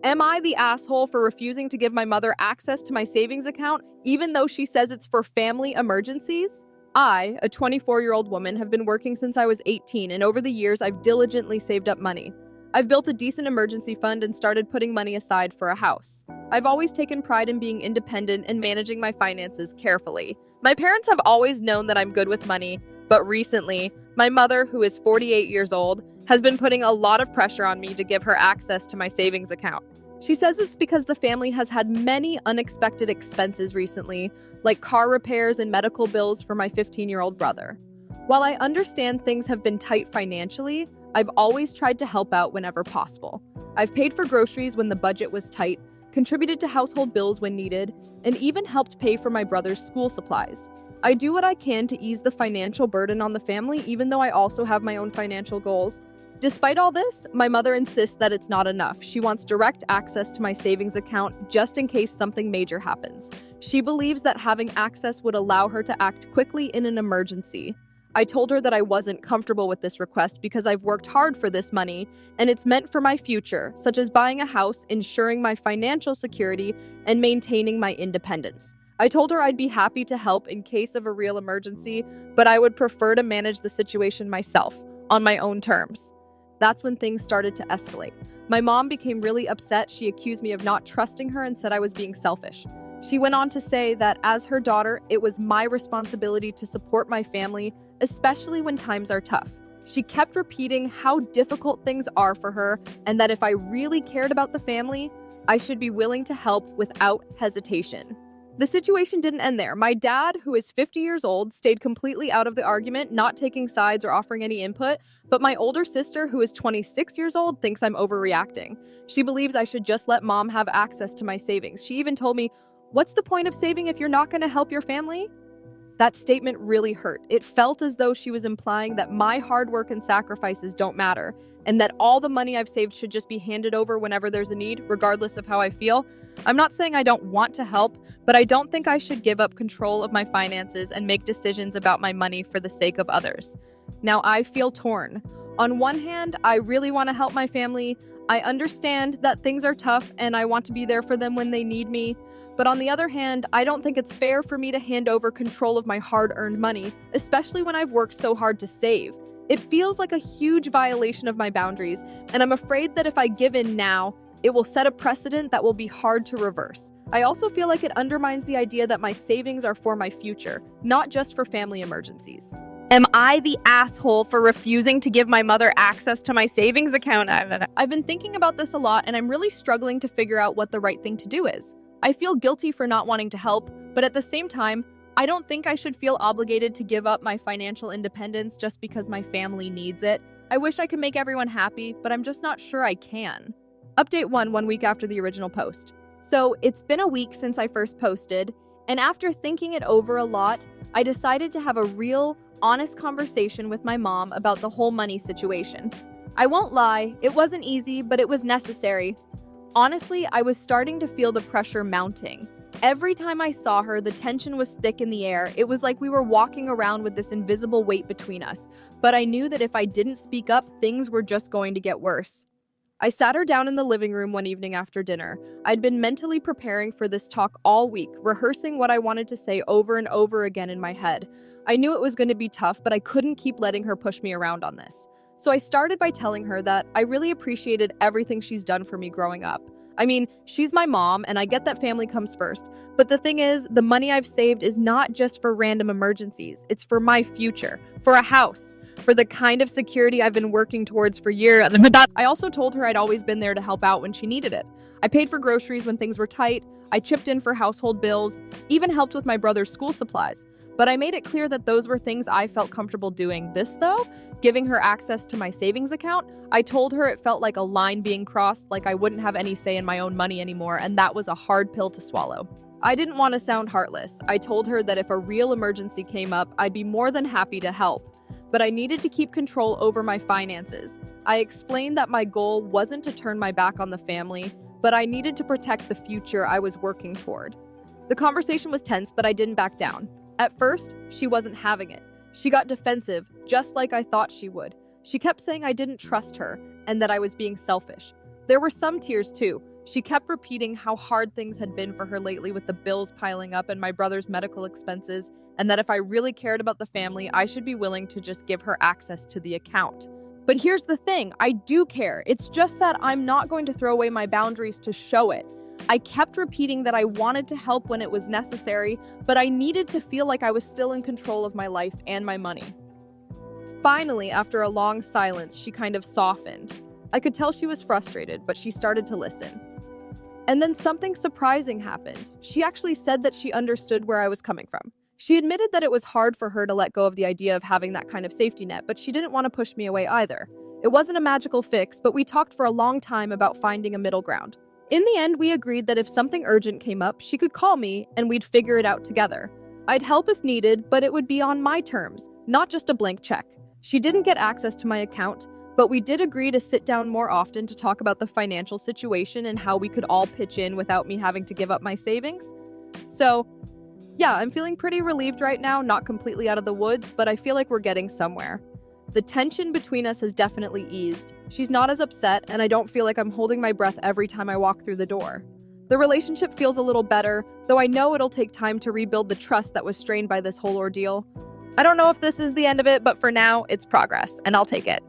Am I the asshole for refusing to give my mother access to my savings account, even though she says it's for family emergencies? I, a 24-year-old woman, have been working since I was 18, and over the years, I've diligently saved up money. I've built a decent emergency fund and started putting money aside for a house. I've always taken pride in being independent and managing my finances carefully. My parents have always known that I'm good with money, but recently, my mother, who is 48 years old, has been putting a lot of pressure on me to give her access to my savings account. She says it's because the family has had many unexpected expenses recently, like car repairs and medical bills for my 15-year-old brother. While I understand things have been tight financially, I've always tried to help out whenever possible. I've paid for groceries when the budget was tight, contributed to household bills when needed, and even helped pay for my brother's school supplies. I do what I can to ease the financial burden on the family, even though I also have my own financial goals. Despite all this, my mother insists that it's not enough. She wants direct access to my savings account just in case something major happens. She believes that having access would allow her to act quickly in an emergency. I told her that I wasn't comfortable with this request because I've worked hard for this money, and it's meant for my future, such as buying a house, ensuring my financial security, and maintaining my independence. I told her I'd be happy to help in case of a real emergency, but I would prefer to manage the situation myself, on my own terms. That's when things started to escalate. My mom became really upset. She accused me of not trusting her and said I was being selfish. She went on to say that as her daughter, it was my responsibility to support my family, especially when times are tough. She kept repeating how difficult things are for her and that if I really cared about the family, I should be willing to help without hesitation. The situation didn't end there. My dad, who is 50 years old, stayed completely out of the argument, not taking sides or offering any input, but my older sister, who is 26 years old, thinks I'm overreacting. She believes I should just let mom have access to my savings. She even told me, "What's the point of saving if you're not going to help your family?" That statement really hurt. It felt as though she was implying that my hard work and sacrifices don't matter, and that all the money I've saved should just be handed over whenever there's a need, regardless of how I feel. I'm not saying I don't want to help, but I don't think I should give up control of my finances and make decisions about my money for the sake of others. Now, I feel torn. On one hand, I really want to help my family. I understand that things are tough and I want to be there for them when they need me. But on the other hand, I don't think it's fair for me to hand over control of my hard-earned money, especially when I've worked so hard to save. It feels like a huge violation of my boundaries, and I'm afraid that if I give in now, it will set a precedent that will be hard to reverse. I also feel like it undermines the idea that my savings are for my future, not just for family emergencies. Am I the asshole for refusing to give my mother access to my savings account? I've been thinking about this a lot, and I'm really struggling to figure out what the right thing to do is. I feel guilty for not wanting to help, but at the same time, I don't think I should feel obligated to give up my financial independence just because my family needs it. I wish I could make everyone happy, but I'm just not sure I can. Update 1 week after the original post. So it's been a week since I first posted, and after thinking it over a lot, I decided to have a real, honest conversation with my mom about the whole money situation. I won't lie, it wasn't easy, but it was necessary. Honestly, I was starting to feel the pressure mounting. Every time I saw her, the tension was thick in the air. It was like we were walking around with this invisible weight between us. But I knew that if I didn't speak up, things were just going to get worse. I sat her down in the living room one evening after dinner. I'd been mentally preparing for this talk all week, rehearsing what I wanted to say over and over again in my head. I knew it was going to be tough, but I couldn't keep letting her push me around on this. So I started by telling her that I really appreciated everything she's done for me growing up. I mean, she's my mom, and I get that family comes first. But the thing is, the money I've saved is not just for random emergencies. It's for my future, for a house, for the kind of security I've been working towards for years. I also told her I'd always been there to help out when she needed it. I paid for groceries when things were tight, I chipped in for household bills, even helped with my brother's school supplies. But I made it clear that those were things I felt comfortable doing. This, though, giving her access to my savings account, I told her it felt like a line being crossed, like I wouldn't have any say in my own money anymore, and that was a hard pill to swallow. I didn't want to sound heartless. I told her that if a real emergency came up, I'd be more than happy to help. But I needed to keep control over my finances. I explained that my goal wasn't to turn my back on the family, but I needed to protect the future I was working toward. The conversation was tense, but I didn't back down. At first, she wasn't having it. She got defensive, just like I thought she would. She kept saying I didn't trust her and that I was being selfish. There were some tears too, She kept repeating how hard things had been for her lately with the bills piling up and my brother's medical expenses, and that if I really cared about the family, I should be willing to just give her access to the account. But here's the thing, I do care. It's just that I'm not going to throw away my boundaries to show it. I kept repeating that I wanted to help when it was necessary, but I needed to feel like I was still in control of my life and my money. Finally, after a long silence, she kind of softened. I could tell she was frustrated, but she started to listen. And then something surprising happened. She actually said that she understood where I was coming from. She admitted that it was hard for her to let go of the idea of having that kind of safety net, but she didn't want to push me away either. It wasn't a magical fix, but we talked for a long time about finding a middle ground. In the end, we agreed that if something urgent came up, she could call me and we'd figure it out together. I'd help if needed, but it would be on my terms, not just a blank check. She didn't get access to my account, but we did agree to sit down more often to talk about the financial situation and how we could all pitch in without me having to give up my savings. So, yeah, I'm feeling pretty relieved right now, not completely out of the woods, but I feel like we're getting somewhere. The tension between us has definitely eased. She's not as upset, and I don't feel like I'm holding my breath every time I walk through the door. The relationship feels a little better, though I know it'll take time to rebuild the trust that was strained by this whole ordeal. I don't know if this is the end of it, but for now, it's progress, and I'll take it.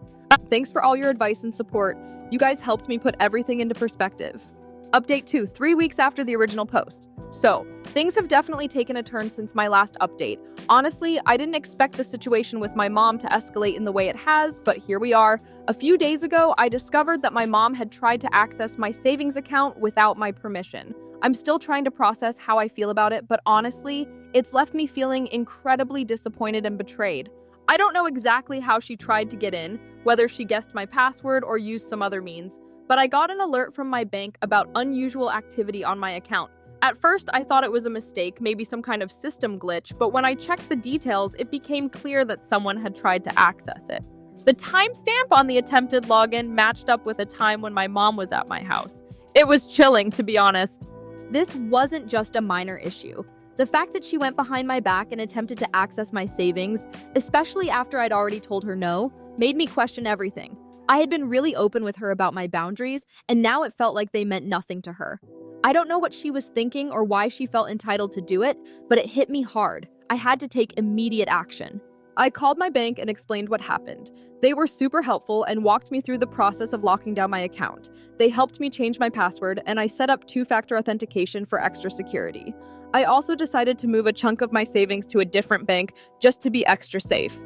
Thanks for all your advice and support. You guys helped me put everything into perspective. Update 2, 3 weeks after the original post. So, things have definitely taken a turn since my last update. Honestly, I didn't expect the situation with my mom to escalate in the way it has, but here we are. A few days ago, I discovered that my mom had tried to access my savings account without my permission. I'm still trying to process how I feel about it, but honestly, it's left me feeling incredibly disappointed and betrayed. I don't know exactly how she tried to get in, whether she guessed my password or used some other means, but I got an alert from my bank about unusual activity on my account. At first, I thought it was a mistake, maybe some kind of system glitch, but when I checked the details, it became clear that someone had tried to access it. The timestamp on the attempted login matched up with a time when my mom was at my house. It was chilling, to be honest. This wasn't just a minor issue. The fact that she went behind my back and attempted to access my savings, especially after I'd already told her no, made me question everything. I had been really open with her about my boundaries, and now it felt like they meant nothing to her. I don't know what she was thinking or why she felt entitled to do it, but it hit me hard. I had to take immediate action. I called my bank and explained what happened. They were super helpful and walked me through the process of locking down my account. They helped me change my password, and I set up two-factor authentication for extra security. I also decided to move a chunk of my savings to a different bank just to be extra safe.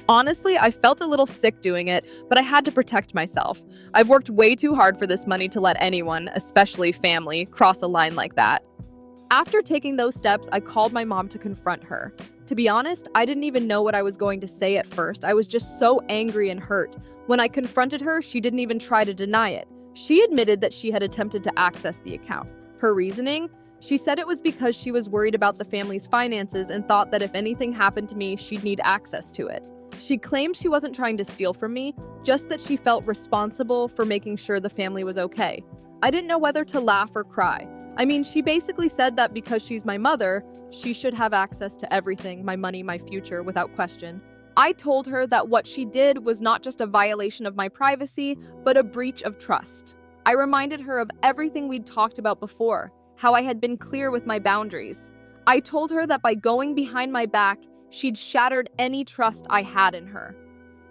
Honestly, I felt a little sick doing it, but I had to protect myself. I've worked way too hard for this money to let anyone, especially family, cross a line like that. After taking those steps, I called my mom to confront her. To be honest, I didn't even know what I was going to say at first. I was just so angry and hurt. When I confronted her, she didn't even try to deny it. She admitted that she had attempted to access the account. Her reasoning? She said it was because she was worried about the family's finances and thought that if anything happened to me, she'd need access to it. She claimed she wasn't trying to steal from me, just that she felt responsible for making sure the family was okay. I didn't know whether to laugh or cry. I mean, she basically said that because she's my mother, she should have access to everything, my money, my future, without question. I told her that what she did was not just a violation of my privacy, but a breach of trust. I reminded her of everything we'd talked about before, how I had been clear with my boundaries. I told her that by going behind my back, she'd shattered any trust I had in her.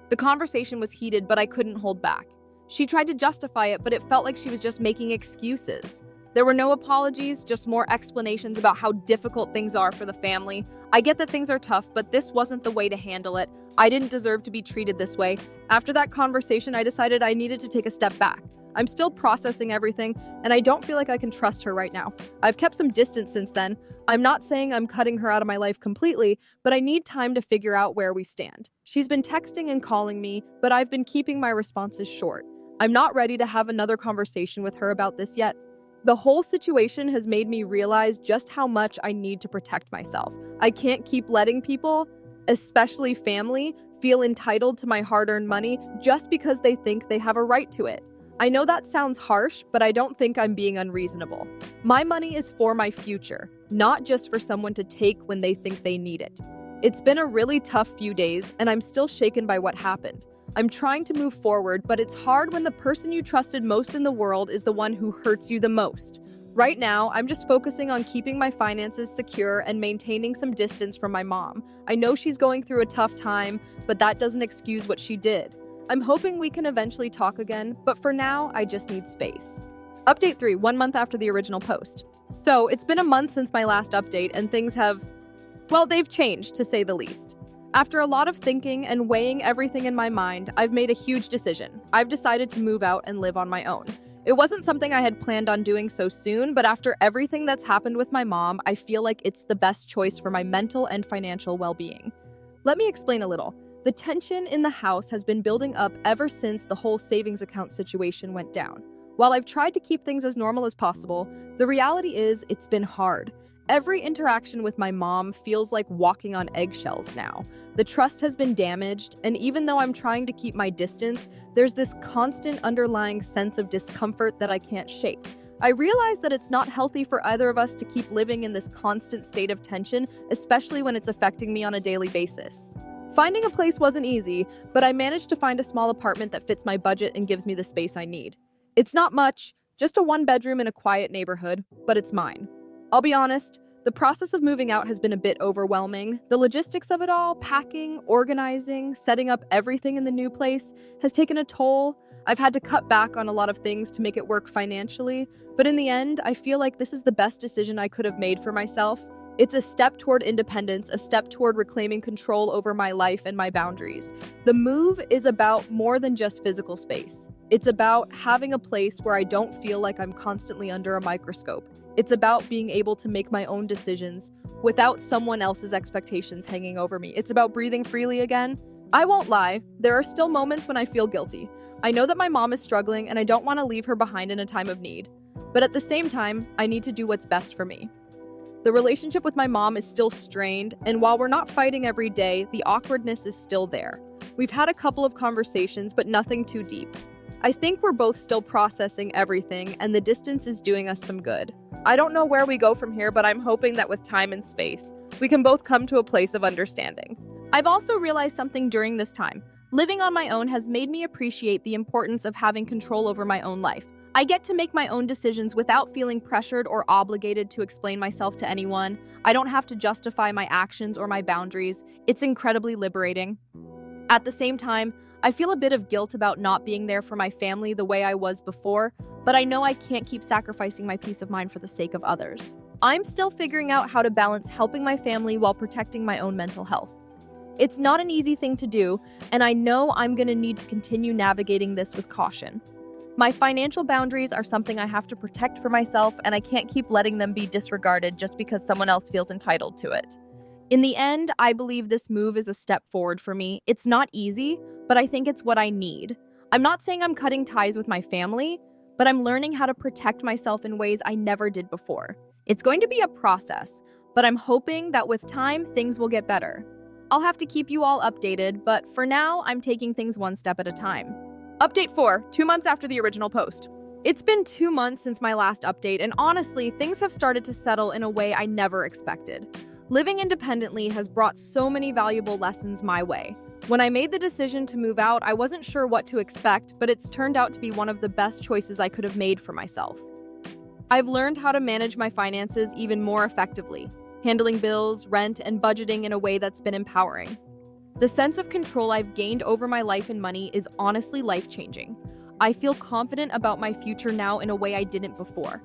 The conversation was heated, but I couldn't hold back. She tried to justify it, but it felt like she was just making excuses. There were no apologies, just more explanations about how difficult things are for the family. I get that things are tough, but this wasn't the way to handle it. I didn't deserve to be treated this way. After that conversation, I decided I needed to take a step back. I'm still processing everything, and I don't feel like I can trust her right now. I've kept some distance since then. I'm not saying I'm cutting her out of my life completely, but I need time to figure out where we stand. She's been texting and calling me, but I've been keeping my responses short. I'm not ready to have another conversation with her about this yet. The whole situation has made me realize just how much I need to protect myself. I can't keep letting people, especially family, feel entitled to my hard-earned money just because they think they have a right to it. I know that sounds harsh, but I don't think I'm being unreasonable. My money is for my future, not just for someone to take when they think they need it. It's been a really tough few days, and I'm still shaken by what happened. I'm trying to move forward, but it's hard when the person you trusted most in the world is the one who hurts you the most. Right now, I'm just focusing on keeping my finances secure and maintaining some distance from my mom. I know she's going through a tough time, but that doesn't excuse what she did. I'm hoping we can eventually talk again, but for now, I just need space. Update 3, 1 month after the original post. So, it's been a month since my last update, and things have, well, they've changed, to say the least. After a lot of thinking and weighing everything in my mind, I've made a huge decision. I've decided to move out and live on my own. It wasn't something I had planned on doing so soon, but after everything that's happened with my mom, I feel like it's the best choice for my mental and financial well-being. Let me explain a little. The tension in the house has been building up ever since the whole savings account situation went down. While I've tried to keep things as normal as possible, the reality is it's been hard. Every interaction with my mom feels like walking on eggshells now. The trust has been damaged, and even though I'm trying to keep my distance, there's this constant underlying sense of discomfort that I can't shake. I realize that it's not healthy for either of us to keep living in this constant state of tension, especially when it's affecting me on a daily basis. Finding a place wasn't easy, but I managed to find a small apartment that fits my budget and gives me the space I need. It's not much, just a 1-bedroom in a quiet neighborhood, but it's mine. I'll be honest, the process of moving out has been a bit overwhelming. The logistics of it all, packing, organizing, setting up everything in the new place, has taken a toll. I've had to cut back on a lot of things to make it work financially, but in the end, I feel like this is the best decision I could have made for myself. It's a step toward independence, a step toward reclaiming control over my life and my boundaries. The move is about more than just physical space. It's about having a place where I don't feel like I'm constantly under a microscope. It's about being able to make my own decisions without someone else's expectations hanging over me. It's about breathing freely again. I won't lie, there are still moments when I feel guilty. I know that my mom is struggling and I don't want to leave her behind in a time of need. But at the same time, I need to do what's best for me. The relationship with my mom is still strained, and while we're not fighting every day, the awkwardness is still there. We've had a couple of conversations, but nothing too deep. I think we're both still processing everything, and the distance is doing us some good. I don't know where we go from here, but I'm hoping that with time and space, we can both come to a place of understanding. I've also realized something during this time. Living on my own has made me appreciate the importance of having control over my own life. I get to make my own decisions without feeling pressured or obligated to explain myself to anyone. I don't have to justify my actions or my boundaries. It's incredibly liberating. At the same time, I feel a bit of guilt about not being there for my family the way I was before, but I know I can't keep sacrificing my peace of mind for the sake of others. I'm still figuring out how to balance helping my family while protecting my own mental health. It's not an easy thing to do, and I know I'm going to need to continue navigating this with caution. My financial boundaries are something I have to protect for myself, and I can't keep letting them be disregarded just because someone else feels entitled to it. In the end, I believe this move is a step forward for me. It's not easy, but I think it's what I need. I'm not saying I'm cutting ties with my family, but I'm learning how to protect myself in ways I never did before. It's going to be a process, but I'm hoping that with time, things will get better. I'll have to keep you all updated, but for now, I'm taking things one step at a time. Update 4, 2 months after the original post. It's been 2 months since my last update, and honestly, things have started to settle in a way I never expected. Living independently has brought so many valuable lessons my way. When I made the decision to move out, I wasn't sure what to expect, but it's turned out to be one of the best choices I could have made for myself. I've learned how to manage my finances even more effectively, handling bills, rent, and budgeting in a way that's been empowering. The sense of control I've gained over my life and money is honestly life-changing. I feel confident about my future now in a way I didn't before.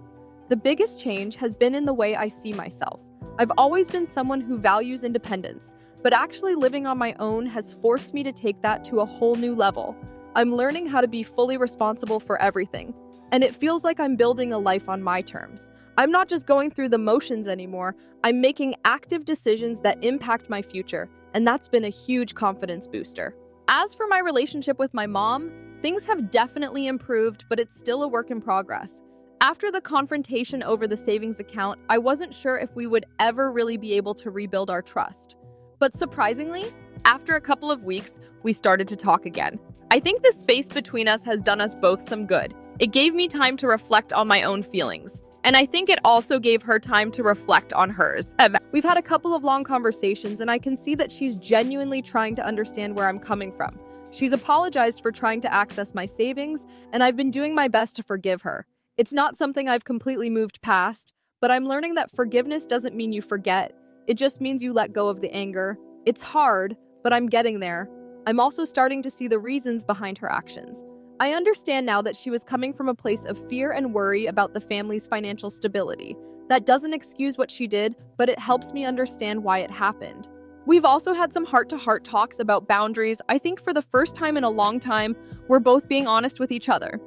The biggest change has been in the way I see myself. I've always been someone who values independence, but actually living on my own has forced me to take that to a whole new level. I'm learning how to be fully responsible for everything, and it feels like I'm building a life on my terms. I'm not just going through the motions anymore, I'm making active decisions that impact my future, and that's been a huge confidence booster. As for my relationship with my mom, things have definitely improved, but it's still a work in progress. After the confrontation over the savings account, I wasn't sure if we would ever really be able to rebuild our trust. But surprisingly, after a couple of weeks, we started to talk again. I think the space between us has done us both some good. It gave me time to reflect on my own feelings, and I think it also gave her time to reflect on hers. We've had a couple of long conversations, and I can see that she's genuinely trying to understand where I'm coming from. She's apologized for trying to access my savings, and I've been doing my best to forgive her. It's not something I've completely moved past, but I'm learning that forgiveness doesn't mean you forget. It just means you let go of the anger. It's hard, but I'm getting there. I'm also starting to see the reasons behind her actions. I understand now that she was coming from a place of fear and worry about the family's financial stability. That doesn't excuse what she did, but it helps me understand why it happened. We've also had some heart-to-heart talks about boundaries. I think for the first time in a long time, we're both being honest with each other.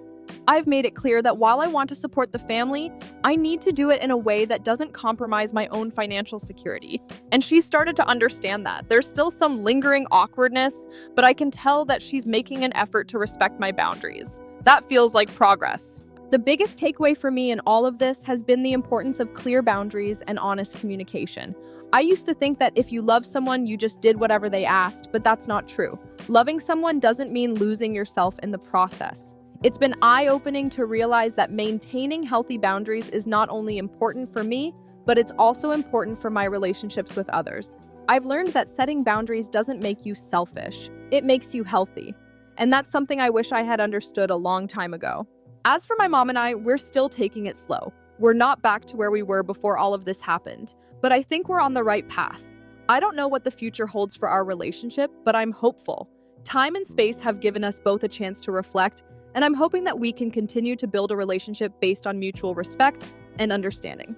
I've made it clear that while I want to support the family, I need to do it in a way that doesn't compromise my own financial security. And she started to understand that. There's still some lingering awkwardness, but I can tell that she's making an effort to respect my boundaries. That feels like progress. The biggest takeaway for me in all of this has been the importance of clear boundaries and honest communication. I used to think that if you love someone, you just did whatever they asked, but that's not true. Loving someone doesn't mean losing yourself in the process. It's been eye-opening to realize that maintaining healthy boundaries is not only important for me, but it's also important for my relationships with others. I've learned that setting boundaries doesn't make you selfish. It makes you healthy. And that's something I wish I had understood a long time ago. As for my mom and I, we're still taking it slow. We're not back to where we were before all of this happened, but I think we're on the right path. I don't know what the future holds for our relationship, but I'm hopeful. Time and space have given us both a chance to reflect, and I'm hoping that we can continue to build a relationship based on mutual respect and understanding.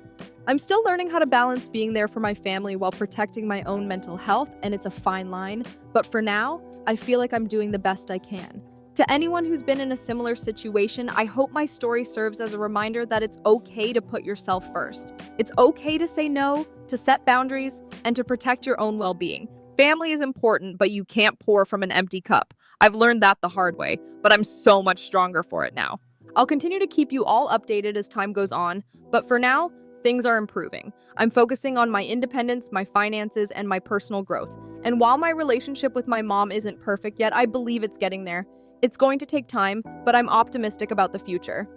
I'm still learning how to balance being there for my family while protecting my own mental health, and it's a fine line, but for now, I feel like I'm doing the best I can. To anyone who's been in a similar situation, I hope my story serves as a reminder that it's okay to put yourself first. It's okay to say no, to set boundaries, and to protect your own well-being. Family is important, but you can't pour from an empty cup. I've learned that the hard way, but I'm so much stronger for it now. I'll continue to keep you all updated as time goes on, but for now, things are improving. I'm focusing on my independence, my finances, and my personal growth. And while my relationship with my mom isn't perfect yet, I believe it's getting there. It's going to take time, but I'm optimistic about the future.